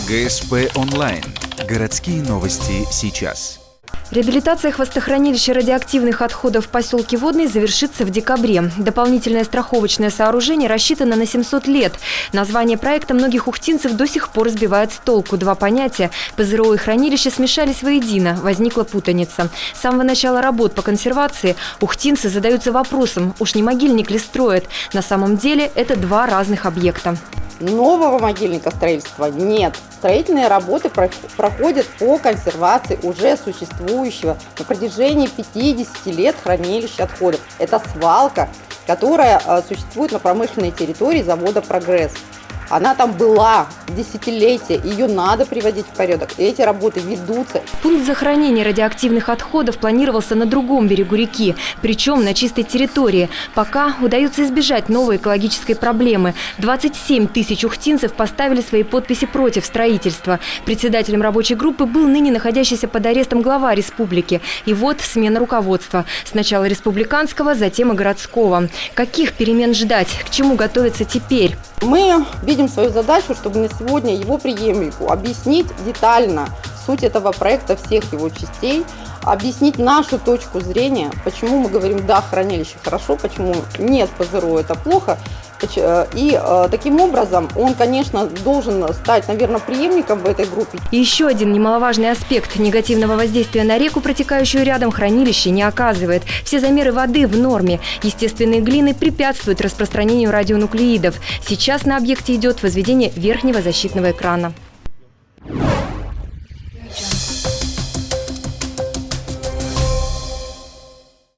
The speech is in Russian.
ГСП онлайн. Городские новости сейчас. Реабилитация хвостохранилища радиоактивных отходов в поселке Водный завершится в декабре. Дополнительное страховочное сооружение рассчитано на 700 лет. Название проекта многих ухтинцев до сих пор сбивает с толку. Два понятия – ПЗРО и хранилище – смешались воедино. Возникла путаница. С самого начала работ по консервации ухтинцы задаются вопросом, уж не могильник ли строят. На самом деле это два разных объекта. Нового могильника строительства нет. Строительные работы проходят по консервации уже существующего на протяжении 50 лет хранилища отходов. Это свалка, которая существует на промышленной территории завода «Прогресс». Она там была десятилетия, ее надо приводить в порядок. И эти работы ведутся. Пункт захоронения радиоактивных отходов планировался на другом берегу реки, причем на чистой территории. Пока удается избежать новой экологической проблемы. 27 тысяч ухтинцев поставили свои подписи против строительства. Председателем рабочей группы был ныне находящийся под арестом глава республики. И вот смена руководства. Сначала республиканского, затем и городского. Каких перемен ждать? К чему готовиться теперь? Мы видим свою задачу, чтобы на сегодня его преемнику объяснить детально суть этого проекта, всех его частей, объяснить нашу точку зрения, почему мы говорим «да, хранилище хорошо», почему «нет, ПЗРО это плохо». И таким образом он, конечно, должен стать, наверное, преемником в этой группе. И еще один немаловажный аспект – негативного воздействия на реку, протекающую рядом, хранилище не оказывает. Все замеры воды в норме. Естественные глины препятствуют распространению радионуклеидов. Сейчас на объекте идет возведение верхнего защитного экрана.